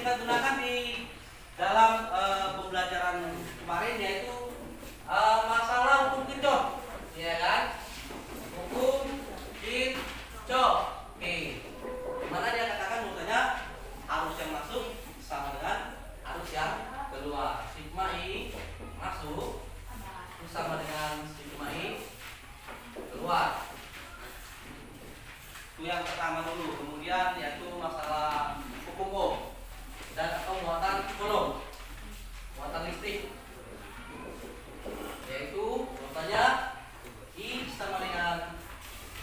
kita gunakan di dalam pembelajaran kemarin, yaitu masalah hukum Kirchhoff, ya kan? Hukum Kirchhoff. Oke, dimana dia katakan bahwasanya arus yang masuk sama dengan arus yang keluar. Sigma I masuk itu sama dengan sigma I keluar. Itu yang pertama dulu. Kemudian yaitu masalah hukum Ohm dan atau muatan Coulomb, muatan listrik, yaitu contohnya I sama dengan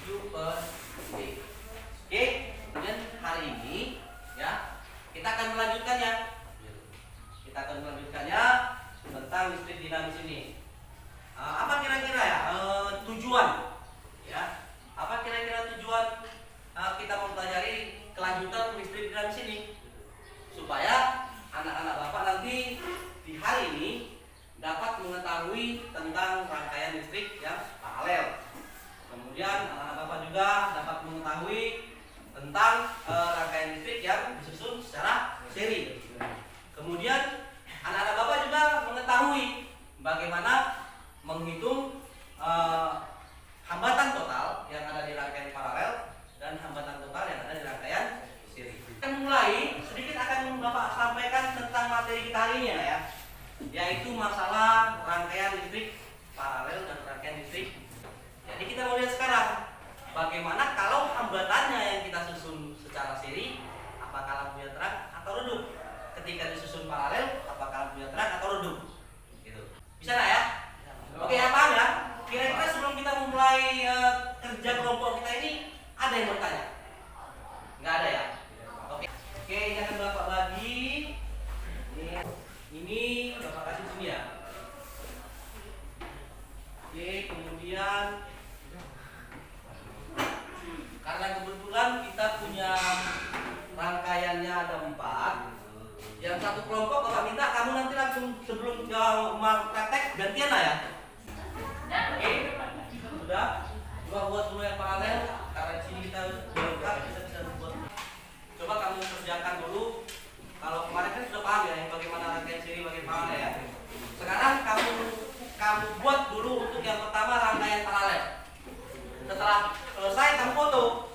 Q per T. Oke, kemudian hari ini ya kita akan melanjutkannya. Kita akan melanjutkannya tentang listrik dinamis ini. Apa kira-kira ya tujuan? Ya, apa kira-kira tujuan kita mempelajari kelanjutan listrik dinamis ini? Supaya anak-anak Bapak nanti di hari ini dapat mengetahui tentang rangkaian listrik yang paralel. Kemudian anak-anak Bapak juga dapat mengetahui tentang rangkaian listrik yang disusun secara seri. Kemudian anak-anak Bapak juga mengetahui bagaimana menghitung hambatan total yang ada di rangkaian paralel dan hambatan total yang ada di rangkaian seri. Kita mulai sedikit akan Bapak sampaikan tentang materi kita hari ini ya, yaitu masalah rangkaian listrik paralel dan rangkaian listrik. Jadi kita mau lihat sekarang bagaimana kalau hambatannya yang kita susun secara seri, apakah lampunya terang atau redup. Ketika disusun paralel, apakah lampunya terang atau redup. Gitu. Bisa nggak ya? Oke ya, paham ya? Kira-kira sebelum kita memulai kerja kelompok kita ini, ada yang bertanya? Nggak ada ya? Oke, ini akan Bapak bagi. Ini Bapak kasih sini ya. Oke, kemudian karena kebetulan kita punya rangkaiannya ada 4. Yang satu kelompok Bapak minta kamu nanti langsung sebelum praktek gantian lah ya. Oke, sudah. Coba buat dulu yang paralel karena di sini kita lengkap, kita bisa buat. Coba kamu kerjakan dulu. Kalau kemarin kan sudah paham ya yang bagaimana rangkaian seri bagaimana paralel ya. Sekarang kamu buat dulu untuk yang pertama rangkaian paralel. Setelah selesai kamu foto,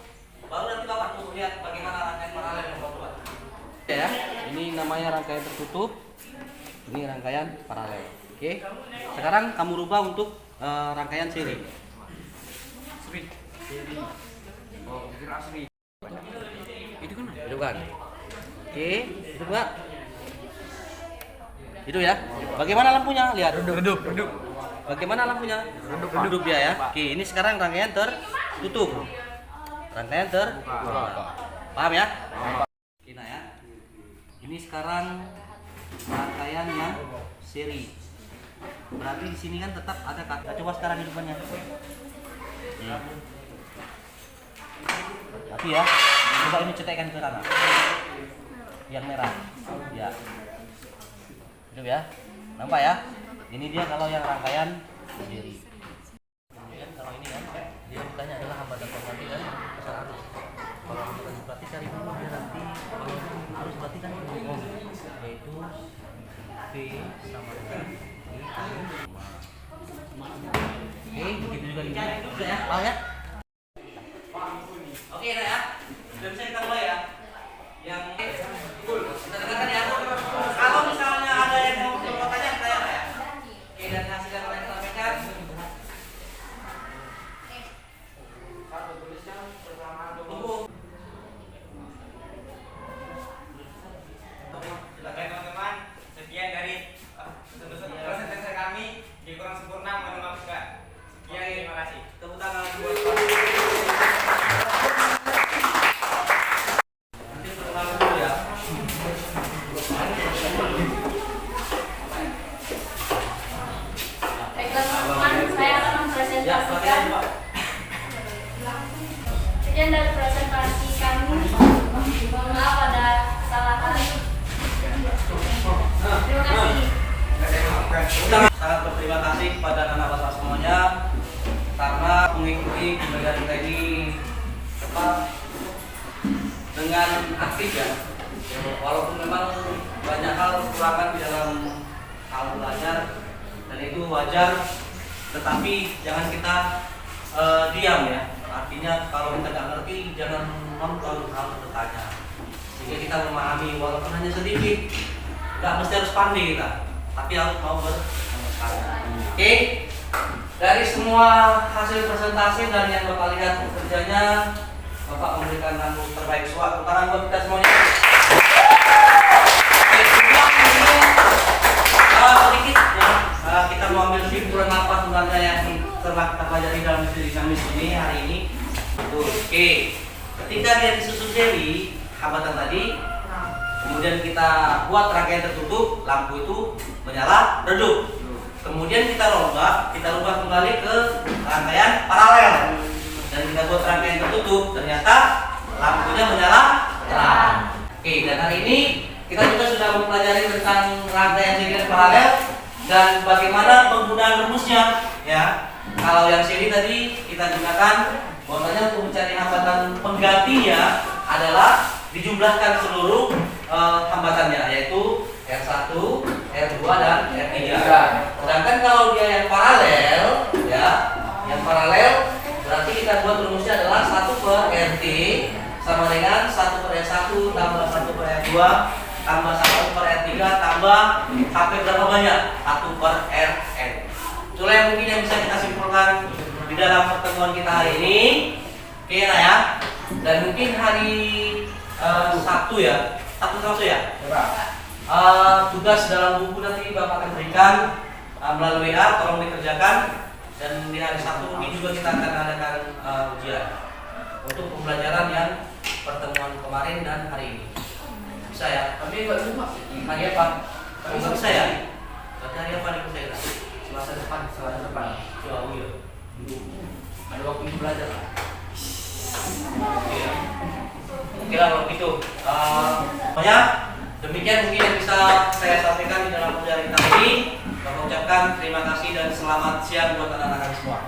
baru nanti Bapak mau lihat bagaimana rangkaian paralel yang Bapak buat. Ya, ini namanya rangkaian tertutup. Ini rangkaian paralel. Oke. Sekarang kamu rubah untuk rangkaian seri. Seri. Oh, kira seri. Itu kan. Oke, itu enggak? Itu ya. Bagaimana lampunya? Lihat. Redup. Bagaimana lampunya? Redup ya. Oke, ini sekarang rangkaian tertutup. Rangkaian terbuka. Paham ya? Nah ya. Ini sekarang rangkaian yang seri. Berarti di sini kan tetap ada kata. Coba sekarang hidupannya. Tapi ya, coba ini cetekkan ke kanan. Yang merah. Ya. Hidup ya. Nampak ya? Ini dia kalau yang rangkaian seri. Kemudian kalau ini kan dia ditanya adalah hambatan pemati dan besar arus. Kalau hambatan berarti cari dulu dia nanti arus berarti kan ohm, yaitu V sama dengan I kali 5. Oke, begitu juga di sini. Sudah ya, paham ya? Oke, nah ya. Sudah bisa kita mulai ya. Yang kita dengarkan ya. Kalau misalnya ada yang mau bertanya, saya ya. Oke, dan hasil yang kalian sampaikan. Tunggu. Silakan teman-teman, sekian dari presentasi kami di kurang sempurna, mohon maaf juga. Sekian, terima kasih. Tepuk tangan buat nanti perkenalan dulu ya. Baiklah teman-teman, saya akan mempresentasikan. Sekian dari presentasi kami. Mohon maaf ada kesalahan. Terima kasih. Sangat berterima kasih kepada anak bapak semuanya karena mengikuti pembelajaran kita ini dengan aktif ya. Walaupun memang kekurangan di dalam hal belajar dan itu wajar, tetapi jangan kita diam ya. Artinya kalau kita nggak ngerti jangan nonton, harus bertanya sehingga kita memahami walaupun hanya sedikit. Nggak mesti harus pandai kita, tapi harus mau bertanya. Oke, dari semua hasil presentasi dan yang Bapak lihat kerjanya, Bapak memberikan kamu terbaik. Suatu tangan buat kita semuanya. Sedikit ya, kita mau ambil simpulan apa sebenarnya yang telah kita pelajari dalam studi kami ini hari ini. Oke, ketika dia disusun seri hambatan tadi, kemudian kita buat rangkaian tertutup, lampu itu menyala, redup. Kemudian kita rubah kembali ke rangkaian paralel dan kita buat rangkaian tertutup, ternyata lampunya menyala terang. Oke, dan hari ini kita juga sudah mempelajari tentang rangkaian seri dan paralel dan bagaimana penggunaan rumusnya ya. Kalau yang seri tadi kita gunakan bahwasanya untuk mencari hambatan penggantinya adalah dijumlahkan seluruh hambatannya, yaitu R1, R2 dan R3. Sedangkan kalau dia yang paralel ya, yang paralel berarti kita buat rumusnya adalah 1 per RT sama dengan 1 per R1 tambah 1 per R2 tambah 1 per R3 tambah sampai berapa banyak? 1 per Rn. Itulah yang mungkin yang bisa kita simpulkan di dalam pertemuan kita hari ini. Oke nah ya. Dan mungkin hari Sabtu ya. Sabtu ya? Tugas dalam buku nanti Bapak akan berikan melalui WA, tolong dikerjakan. Dan di hari Sabtu mungkin juga kita akan adakan ujian untuk pembelajaran yang pertemuan kemarin dan hari ini. Bisa ya? Tapi nggak cuma hari apa? Tapi nggak bisa ya? Berarti hari apa nih saya? Selasa depan. Oh iya. Ada waktu untuk belajar lah. Iya. Oke lah kalau gitu. Banyak. Demikian mungkin yang bisa saya sampaikan di dalam pelajaran kita ini. Kami ucapkan terima kasih dan selamat siang buat anak-anak semua.